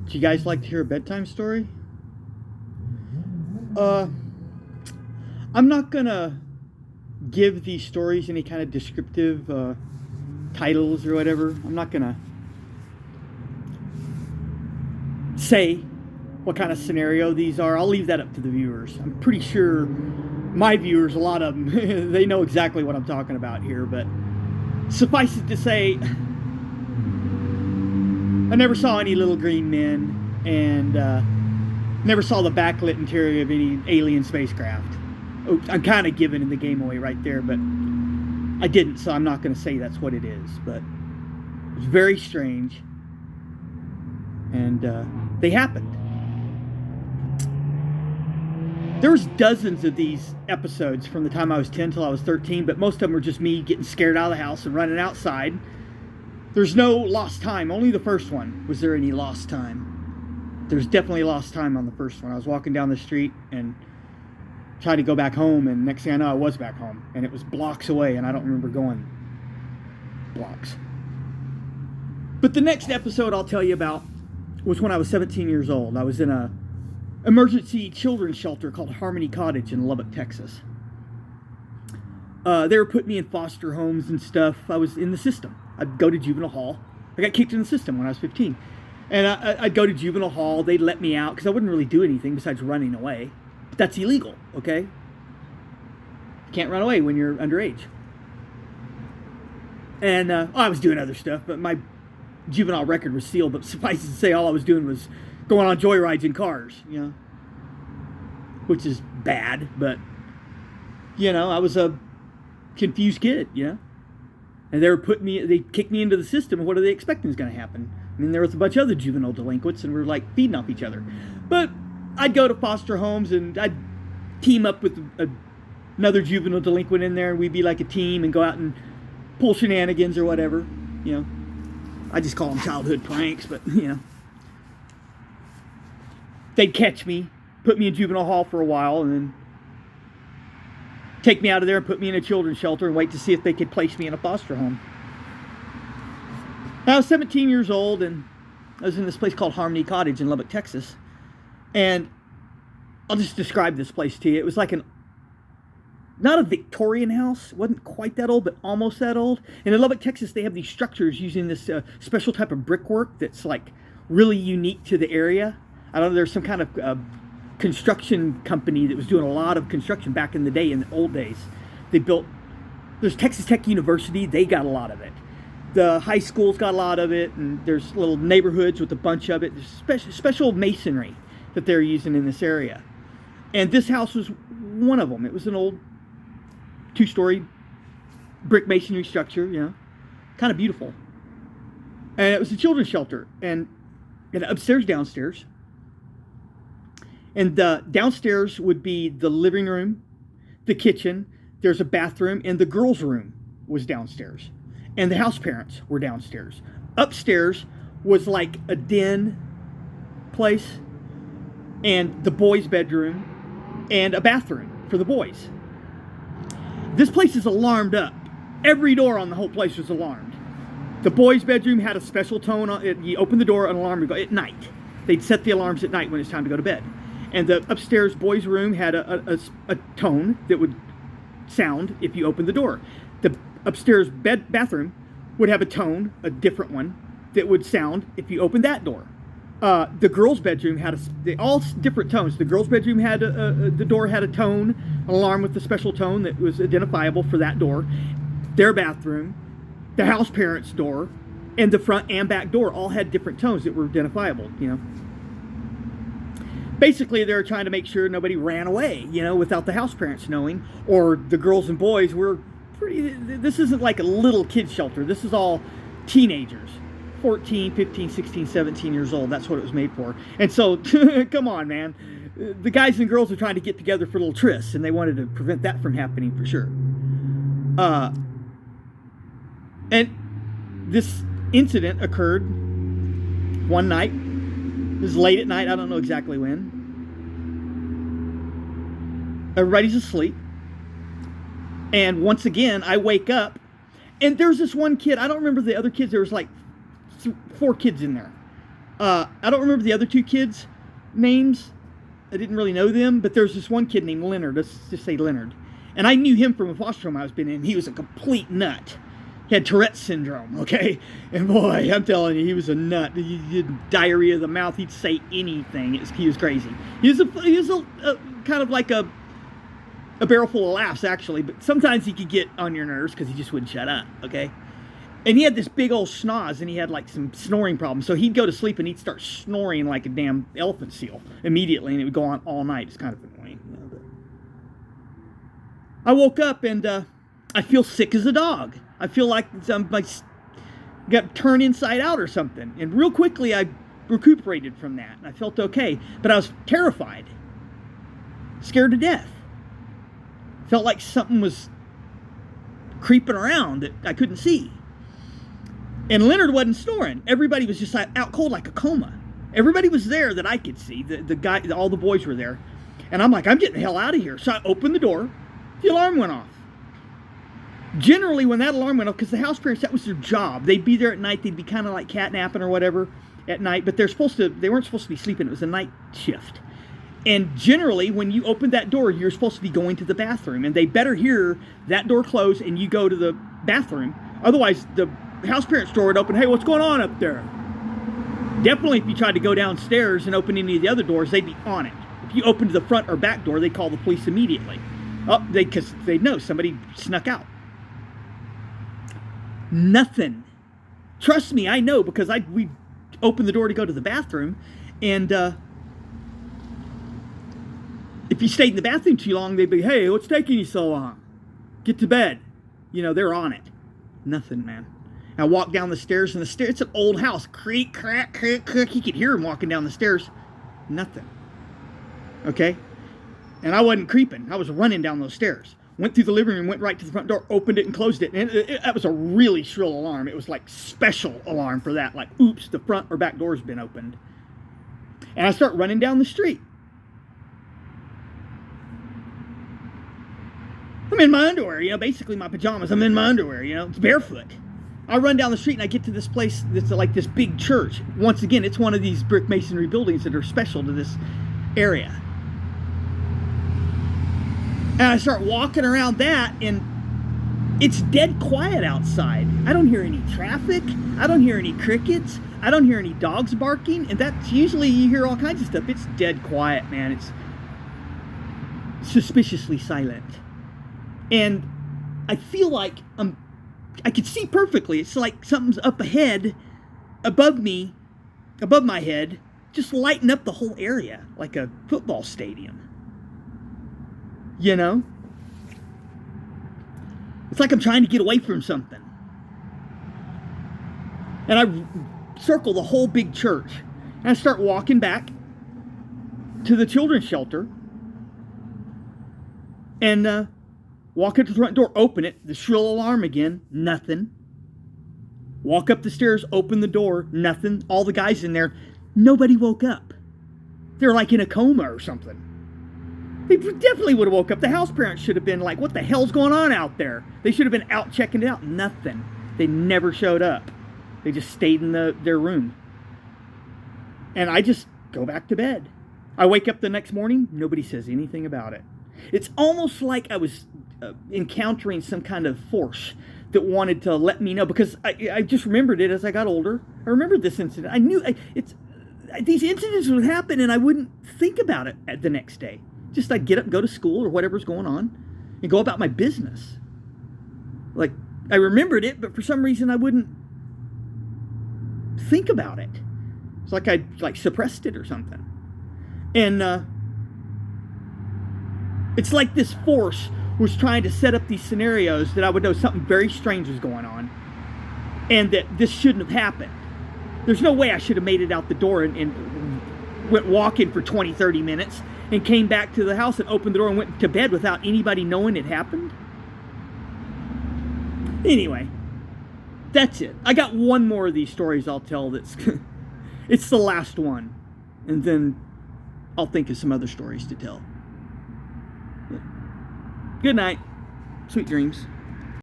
Do you guys like to hear a bedtime story? Uh, I'm not gonna give these stories any kind of descriptive titles or whatever. I'm not gonna say what kind of scenario these are. I'll leave that up to the viewers. I'm pretty sure my viewers, a lot of them, they know exactly what I'm talking about here, but suffice it to say, I never saw any little green men, and never saw the backlit interior of any alien spacecraft. Oops, I'm kind of giving the game away right there, but I didn't, so I'm not going to say that's what it is. But it's very strange, and they happened. There was dozens of these episodes from the time I was 10 till I was 13, but most of them were just me getting scared out of the house and running outside. There's no lost time. Only the first one was there any lost time. There's definitely lost time on the first one. I was walking down the street and tried to go back home, and next thing I know, I was back home, and it was blocks away, and I don't remember going blocks. But the next episode I'll tell you about was when I was 17 years old. I was in a emergency children's shelter called Harmony Cottage in Lubbock, Texas. They were putting me in foster homes and stuff. I was in the system. I'd go to juvenile hall. I got kicked in the system when I was 15. And I'd go to juvenile hall. They'd let me out because I wouldn't really do anything besides running away. But that's illegal, okay? You can't run away when you're underage. And I was doing other stuff, but my juvenile record was sealed. But suffice it to say, all I was doing was going on joyrides in cars, you know, which is bad. But, you know, I was a confused kid, you know. And they kicked me into the system. What are they expecting is going to happen? I mean, there was a bunch of other juvenile delinquents, and we're like feeding off each other. But I'd go to foster homes, and I'd team up with another juvenile delinquent in there, and we'd be like a team and go out and pull shenanigans or whatever, you know. I just call them childhood pranks, but, you know. They'd catch me, put me in juvenile hall for a while, and then take me out of there and put me in a children's shelter and wait to see if they could place me in a foster home. I was 17 years old, and I was in this place called Harmony Cottage in Lubbock, Texas. And I'll just describe this place to you. It was like not a Victorian house. It wasn't quite that old, but almost that old. And in Lubbock, Texas, they have these structures using this special type of brickwork that's like really unique to the area. I don't know, there's some kind of construction company that was doing a lot of construction back in the day, in the old days. There's Texas Tech University, they got a lot of it. The high school's got a lot of it, and there's little neighborhoods with a bunch of it. There's special masonry that they're using in this area. And this house was one of them. It was an old 2-story brick masonry structure, you know, kind of beautiful. And it was a children's shelter, and upstairs, downstairs. And downstairs would be the living room, the kitchen, there's a bathroom, and the girls' room was downstairs. And the house parents were downstairs. Upstairs was like a den place, and the boys' bedroom, and a bathroom for the boys. This place is alarmed up. Every door on the whole place was alarmed. The boys' bedroom had a special tone on it. You open the door, an alarm would go at night. They'd set the alarms at night when it's time to go to bed. And the upstairs boys' room had a tone that would sound if you opened the door. The upstairs bathroom would have a tone, a different one, that would sound if you opened that door. The girls' bedroom had all different tones. The girls' bedroom had the door had a tone, an alarm with a special tone that was identifiable for that door. Their bathroom, the house parents' door, and the front and back door all had different tones that were identifiable, you know. Basically, they were trying to make sure nobody ran away, you know, without the house parents knowing, or the girls and boys were this isn't like a little kid shelter. This is all teenagers, 14, 15, 16, 17 years old. That's what it was made for. And so, come on, man. The guys and girls are trying to get together for a little tryst, and they wanted to prevent that from happening for sure. And this incident occurred one night. It was late at night. I don't know exactly when. Everybody's asleep. And once again, I wake up, and there's this one kid. I don't remember the other kids. There was like 4 kids in there. I don't remember the other two kids' names. I didn't really know them, but there's this one kid named Leonard. Let's just say Leonard. And I knew him from a foster home I was been in. He was a complete nut. He had Tourette's syndrome, okay? And boy, I'm telling you, he was a nut. He had diarrhea of the mouth. He'd say anything. He was crazy. He was a kind of like a barrel full of laughs, actually. But sometimes he could get on your nerves because he just wouldn't shut up, okay? And he had this big old schnoz, and he had like some snoring problems. So he'd go to sleep, and he'd start snoring like a damn elephant seal immediately, and it would go on all night. It's kind of annoying. But I woke up, and I feel sick as a dog. I feel like I got turned inside out or something. And real quickly, I recuperated from that, and I felt okay. But I was terrified, scared to death. Felt like something was creeping around that I couldn't see. And Leonard wasn't snoring. Everybody was just out cold like a coma. Everybody was there that I could see. The guy, all the boys were there. And I'm like, I'm getting the hell out of here. So I opened the door. The alarm went off. Generally, when that alarm went off, because the house parents, that was their job. They'd be there at night. They'd be kind of like catnapping or whatever at night. But they weren't supposed to be sleeping. It was a night shift. And generally, when you open that door, you're supposed to be going to the bathroom. And they better hear that door close and you go to the bathroom. Otherwise, the house parents' door would open. Hey, what's going on up there? Definitely, if you tried to go downstairs and open any of the other doors, they'd be on it. If you opened the front or back door, they'd call the police immediately. Because they'd know somebody snuck out. Nothing. Trust me, I know, because we opened the door to go to the bathroom, and if you stayed in the bathroom too long, they'd be, hey, what's taking you so long? Get to bed. They're on it. Nothing, man. I walked down the stairs, and it's an old house. Creak, crack, creak, creak. You could hear him walking down the stairs. Nothing. Okay? And I wasn't creeping. I was running down those stairs. Went through the living room, went right to the front door, opened it and closed it. And that was a really shrill alarm. It was like special alarm for that. Like, oops, the front or back door's been opened. And I start running down the street. I'm in my underwear, basically my pajamas. I'm in my underwear, it's barefoot. I run down the street and I get to this place that's like this big church. Once again, it's one of these brick masonry buildings that are special to this area. And I start walking around that, and it's dead quiet outside. I don't hear any traffic. I don't hear any crickets. I don't hear any dogs barking. And that's usually, you hear all kinds of stuff. It's dead quiet, man. It's suspiciously silent. And I feel like I could see perfectly. It's like something's up ahead, above me, above my head, just lighting up the whole area like a football stadium. It's like I'm trying to get away from something. And I circle the whole big church. And I start walking back to the children's shelter. And walk up to the front door, open it, the shrill alarm again, nothing. Walk up the stairs, open the door, nothing. All the guys in there, nobody woke up. They're like in a coma or something. They definitely would have woke up. The house parents should have been like, what the hell's going on out there? They should have been out checking it out. Nothing. They never showed up. They just stayed in their room. And I just go back to bed. I wake up the next morning, nobody says anything about it. It's almost like I was encountering some kind of force that wanted to let me know, because I just remembered it as I got older. I remembered this incident. I knew these incidents would happen, and I wouldn't think about it the next day. Just I'd get up and go to school or whatever's going on and go about my business. Like, I remembered it, but for some reason I wouldn't think about it. It's like I suppressed it or something. And it's like this force was trying to set up these scenarios that I would know something very strange was going on, and that this shouldn't have happened. There's no way I should have made it out the door and went walking for 20, 30 minutes and came back to the house and opened the door and went to bed without anybody knowing it happened. Anyway, that's it. I got one more of these stories I'll tell that's it's the last one. And then I'll think of some other stories to tell. Good night. Sweet dreams.